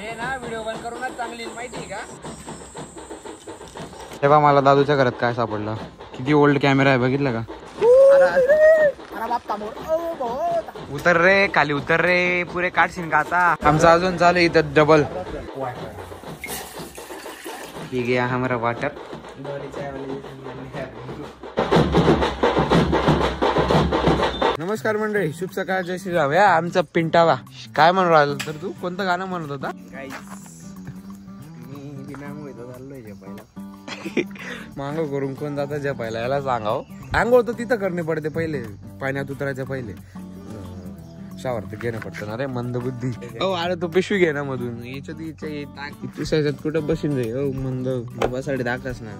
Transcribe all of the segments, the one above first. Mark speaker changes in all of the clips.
Speaker 1: हे ना व्हिडिओ बंद करूनच चांगली माहिती का?
Speaker 2: तेव्हा मला दादूच्या घरात काय सापडलं, किती ओल्ड कॅमेरा आहे बघितलं का? उतर रे खाली, उतर रे, पुरे काढशील का आता? आमचा अजून चालू इथं डबल. ठीक आहे हमारा वाटर. नमस्कार मंडळी, शुभ सकाळ, जय श्रीराम. या आमचा पिंटावा काय म्हणून राहिला तर तू? कोणतं गाणं म्हणत होता? मांगो करून कोण जाता जपायला, याला सांगाव. आंघोळ तर तिथं करणे पडते पहिले, पाण्यात उतरायच्या पहिले शावर तर घेणं पडतं ना रे, मंदबुद्धी. हो अरे तू पिशवी घे ना मधून, याच्यात कुठं बसून रे. हो मंद बसाडी दाखलास ना.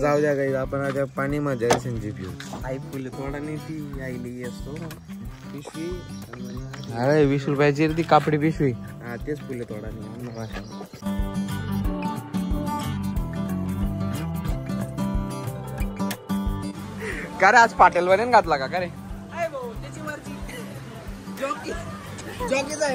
Speaker 2: जाऊ द्या काही, आपण आता पाणी मध्ये संजी पिऊ. आई फुले थोडा नाही ती आईली असतो पिशवी. अरे 20 रुपयाची ती कापडी पिशवी. हा तेच फुले थोडा नाही भाषा. का रे आज पाटील बनेन घातला का रे?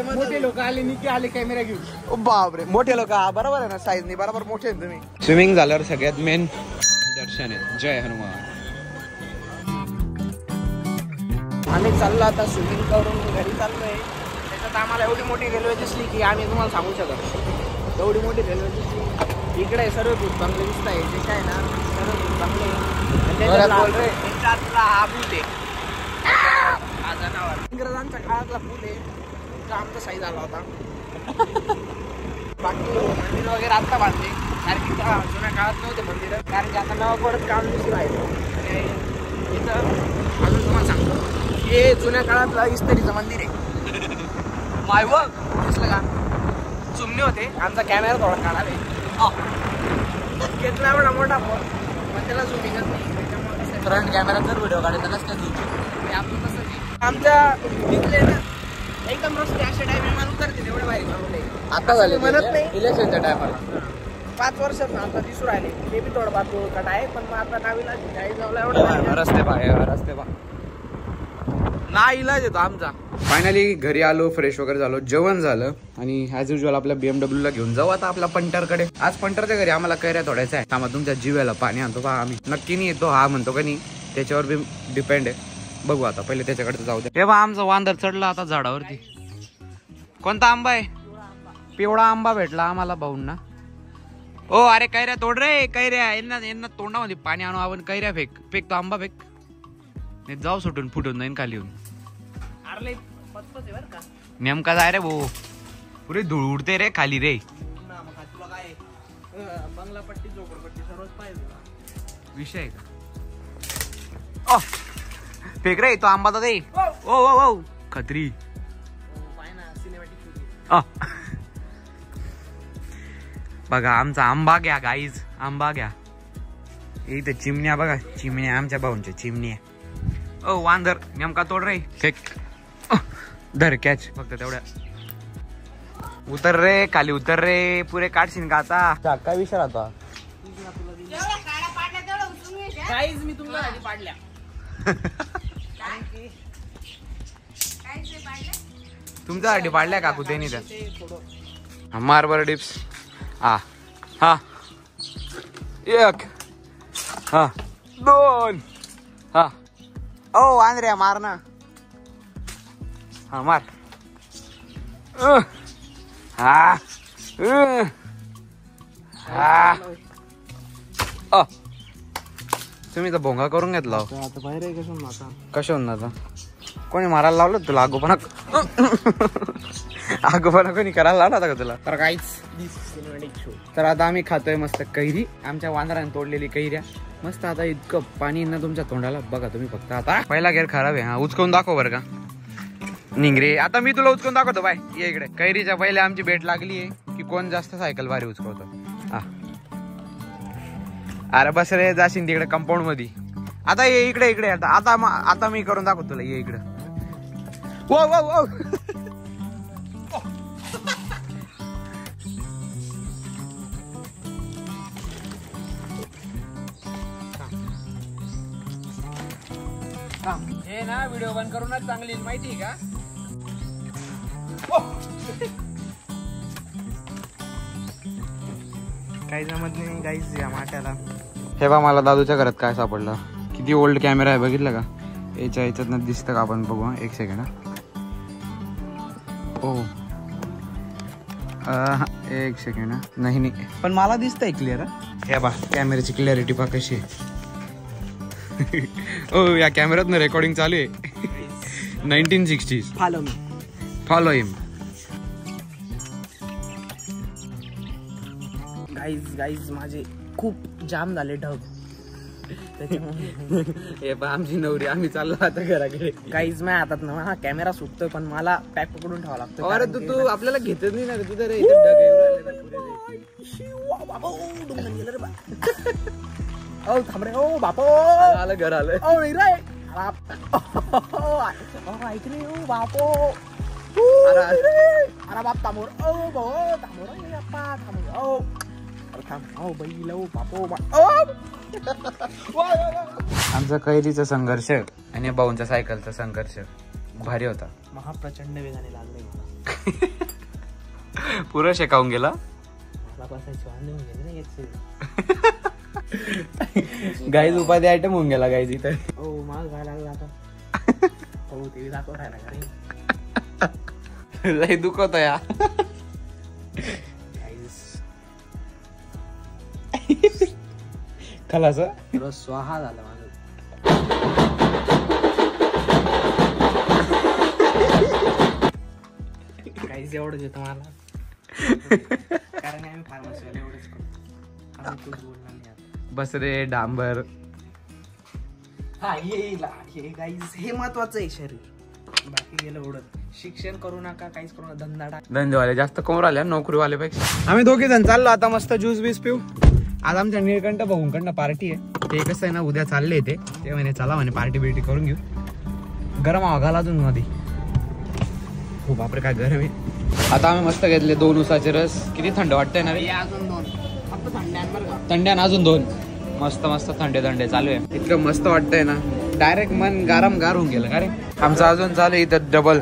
Speaker 2: मोठे लोक आले निकी आले कॅमेरा घेऊन. बापरे मोठे लोक, बरोबर आहे ना, साईज नाही बरोबर मोठे आहे तुम्ही. स्विमिंग झाल्यावर सगळ्यात मेन दर्शन आहे. जय हनुमान. आम्ही चाललो आता स्विमिंग करून घरी चाललोय. त्याच्यात आम्हाला एवढी मोठी रेल्वे दिसली की आम्ही तुम्हाला सांगू शकत. एवढी मोठी रेल्वे दिसली. इकडे सर्व खूप चांगले दिसत आहे. जे काय ना सर्व खूप चांगले. हा पूल आहे, हा जनावर इंग्रजांच्या काळातला पूल आहे. आमचा साईज आला होता. बाकी मंदिर वगैरे आता बांधले, कारण की जुन्या काळात नव्हते मंदिर, कारण की आता नवा परत काम दिसलं आहे. आणि इथं अजून तुम्हाला सांगतो, हे जुन्या काळातलं इस्त्रीचं मंदिर आहे. माय बघ दिसलं का? चुमणे होते. आमचा कॅमेरा थोडा काढावे घेतला एवढा मोठा फोन, पण त्याला झुमिंगच नाही. फ्रंट कॅमेरा जर व्हिडिओ काढायचा नसतं झुमिंग. आपलं कसं आमच्या तिथले ना एकदम रस्ते अशा टायमिंग मला उतरते तेवढे बाहेर. आता झाले म्हणत नाही इलेक्शनच्या टायमाला 5 वर्षात ना आता दिसून राहिले. ते बी थोडं बाजू कट आहे, पण मग आता नावीला जायला एवढं रस्ते रस्ते ना इलाज येतो आमचा. फायनली घरी आलो, फ्रेश वगैरे झालो, जेवण झालं आणि ॲज युजल आपल्या BMW ला घेऊन जाऊ आता आपल्या पंटरकडे. आज पंटरच्या घरी आम्हाला कैऱ्या तोडायचा आहे. आम्हाला तुमच्या जीवाला पाणी आणतो पहा. आम्ही नक्की नाही येतो हा म्हणतो का नाही, त्याच्यावर बी डिपेंड आहे. बघू आता पहिले त्याच्याकडे जाऊ दे. तेव्हा आमचा वांदर चढला आता झाडावरती. कोणता आंबा आहे? पिवळा आंबा भेटला आम्हाला भाऊंना. ओ अरे कैऱ्या तोड रे, कैऱ्या. यांना तोंडामध्ये पाणी आणू आपण. कैऱ्या फेक तो आंबा फेक, नाही जाऊ सुटून फुटून जाईन खाली येऊन. नेमका जाय रे भाऊ, पुरे धूळ उडते रे खाली रे. विषय का फेक रे तो आंबा तर दे. ओ ओ ओ खत्री. बघा आमचा आंबा घ्या गाईज, आंबा घ्या. इथं चिमण्या बघा, चिमण्या आमच्या भाऊंच्या चिमण्या. ओ वांदर नेमका तोड रे, फेक. धर कॅच फक्त तेवढ्या. उतर रे खाली, उतर रे, पुरे काढशील का आता? काय विषय आता
Speaker 1: मी तुला पाडल्या.
Speaker 2: तुमच्यासाठी पाडल्या काकू त्यांनी त्या. Marble dips. हा 1 हा 2 हा. ओ आंद्र्या मार ना. हा मार. हा तुम्ही तर भोंगा करून घेतला.
Speaker 1: आता बाहेर आहे
Speaker 2: कशाहून आता कोणी मारायला लावलं तुला? आगोपणा आगोपणा कोणी करायला लावला होता का तुला? तर काहीच. तर आता आम्ही खातोय मस्त कैरी. आमच्या वांदराने तोडलेली कैऱ्या मस्त. आता इतकं पाणी ना तुमच्या तोंडाला, बघा तुम्ही फक्त. आता पहिला गेअर खराब आहे. हा उचकून दाखव बरं का निंगरे. आता मी तुला उचकून दाखवतो बाय. ये इकडे. कैरीच्या पहिले आमची भेट लागली आहे की कोण जास्त सायकल भारी उचकवतो. हा अरे बस रे, जाशील तिकडे कंपाऊंड मध्ये. आता ये इकडे इकडे. आता मी करून दाखवतो तुला. ये इकडे. वो वो वो
Speaker 1: हे ना व्हिडिओ बंद करूनच चांगली माहिती का?
Speaker 2: काही जमत नाही गाईज या माट्याला.
Speaker 3: हे बा मला दादूच्या घरात काय सापडलं. किती ओल्ड कॅमेरा आहे बघितलं का? याच्यातनं दिसतं का? आपण बघू. एक सेकंड. ओ एक सेकंड. नाही
Speaker 2: पण मला दिसतंय क्लिअर.
Speaker 3: हे बा कॅमेऱ्याची क्लॅरिटी पहा कशी आहे. ओ या कॅमेऱ्यात ना रेकॉर्डिंग चालू आहे. 1960s. फॉलो हिम.
Speaker 2: गाईज माझे खूप जाम झाले ढग.
Speaker 3: हे पहा आमची नवरी. आम्ही चाललो आता घराकडे.
Speaker 2: गाईज माझ्या हातात ना हा कॅमेरा सुटतोय पण मला पॅक पकडून ठेवावा लागतो.
Speaker 3: अरे तू आपल्याला घेतच नाही ना रे. तुझं रे
Speaker 2: ओ थांब रे. ओ बापो
Speaker 3: आलं घर आलं.
Speaker 2: ओ नाही रे. ऐक रे. ओ बापो. अरे बाप तामोर. ओ बो तामोर. बाप्पा तामोर. ओ थांब. ओ बैल. ओ बापो.
Speaker 3: आमचा कैरीचा संघर्ष आणि भाऊंचा सायकलचा संघर्ष भारी होता.
Speaker 2: महाप्रचंड वेगाने लागले
Speaker 3: पुरं शेकावून गेला. गाईज उपाधी आयटम होऊन गेला गाईज इथं.
Speaker 2: ओ माग काय लागला आता. हो ते दाखव राहिला का रे.
Speaker 3: लय दुखत या. खलास
Speaker 2: स्वाहा झालं माझं. काहीच एवढंच येतं मला. कारण आम्ही फार्मसीला एवढंच करतो. आम्ही तूच बोलणार नाही आता.
Speaker 3: बस रे डांबर.
Speaker 2: हा हे गाईज हे महत्वाचं आहे. शरीर बाकी गेलं उडत. शिक्षण करू नका काहीच करू नका. धंदा
Speaker 3: धंदेवाले जास्त कमर आल्या नोकरीवाले पेक्षा. आम्ही दोघे जण चाललो आता मस्त ज्यूस बीस पिऊ. आज आमच्या निळकंठ भाऊंकडनं पार्टी आहे. ते कसं आहे ना उद्या चालले ते म्हणे चला म्हणे पार्टी बिर्टी करून घेऊ. गरम हवा घाला अजून मध्ये. हो बापरे काय गरम आहे. आता आम्ही मस्त घेतले 2 उसाचे रस. किती थंड वाटतंय ना रे.
Speaker 2: अजून 2 फक्त
Speaker 3: थंड्यान अजून 2. मस्त मस्त थंडे चालू आहे. इतकं मस्त वाटतंय ना डायरेक्ट मन गारम गार होऊन गेलं का रे. आमचं अजून चालू आहे इथं डबल.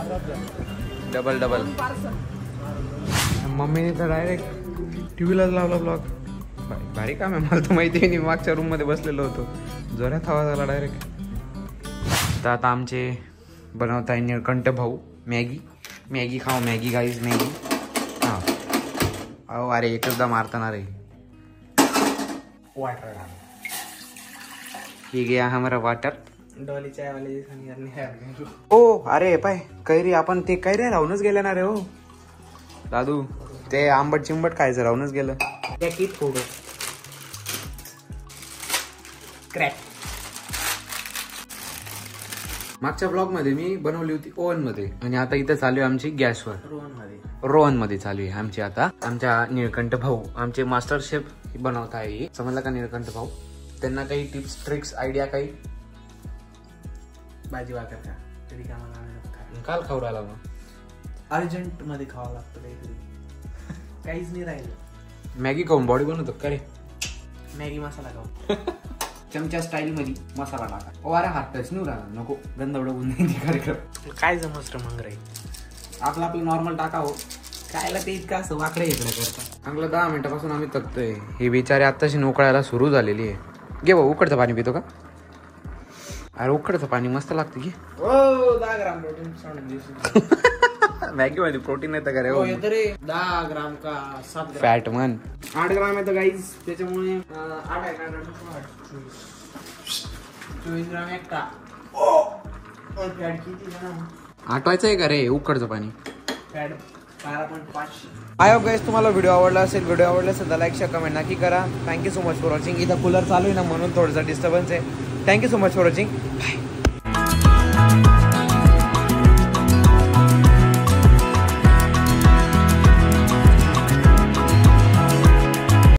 Speaker 3: मम्मीने तर डायरेक्ट टीव्हीला लावला ब्लॉग. भारी काम आहे. मला तर माहिती नाही. मागच्या रूम मध्ये बसलेलो होतो. जोरात आवाज आला डायरेक्ट. तर आता आमचे बनवत आहे निळकंठ भाऊ मॅगी खाओ. Maggi guys Maggi. हा अहो अरे एकचदा मारताना रे.
Speaker 2: वाटर
Speaker 3: ही गया हमारा वाटर.
Speaker 2: डॉली चाय वाले.
Speaker 3: ओ अरे पाय कैरी. आपण ते कैरी राहूनच गेले ना रे. हो दादू ते आंबट चिंबट खायचं राहूनच गेलं.
Speaker 2: थोडं क्रॅक.
Speaker 3: मागच्या ब्लॉग मध्ये मी बनवली होती ओव्हन मध्ये आणि आता इथं चालू आहे आमची गॅसवर. रोहन मध्ये चालू आहे आमची. आता आमच्या निळकंठ भाऊ आमचे मास्टर शेफ बनवत आहे. समजलं का निळकंठ भाऊ. त्यांना काही टिप्स ट्रिक्स आयडिया काही.
Speaker 2: भाजी भाकर का तरी का मला
Speaker 3: काल खाऊ राहिला मग.
Speaker 2: अर्जंट मध्ये खावं लागतं काहीतरी. काहीच नाही राहिलं.
Speaker 3: मॅगी खाऊन बॉडी बनवतो का रे.
Speaker 2: मॅगी मसाला खाऊ.
Speaker 3: चमचा स्टाईल मध्ये मसाला टाका. ओ अरे हात टच नाही राहिला. नको गंध उडवून नाही कार्यक्रम.
Speaker 2: काय जमस्त मग रे.
Speaker 3: आपलं नॉर्मल टाका. हो
Speaker 2: कायला ते इतकं असं वाकडे इकडे करता.
Speaker 3: चांगलं 10 मिनिटापासून आम्ही तकतोय. ही बिचारी आत्ताशी नोकळायला सुरू झालेली आहे. घे भाऊ उकडचं पाणी पितो का. अरे उकडचं पाणी मस्त लागतं की.
Speaker 2: 10 ग्राम प्रोटीन.
Speaker 3: मॅगी मध्ये प्रोटीन येतं का रे.
Speaker 2: 10 ग्राम का 7 ग्राम
Speaker 3: फॅट मन.
Speaker 2: 8 ग्राम येतं गाईज. त्याच्यामुळे 24 ग्राम एकटा. फॅट किती
Speaker 3: आठवायचं का रे उकडचं पाणी.
Speaker 2: फॅट 12.5.
Speaker 3: आय होप गाईज तुम्हाला व्हिडिओ आवडला असेल. व्हिडिओ आवडला असेल तर लाईक शेअर कमेंट नक्की करा. Thank you so much for watching. इथं कूलर चालू आहे ना म्हणून थोडंसं डिस्टर्बन्स आहे. Thank you so much for watching. Bye.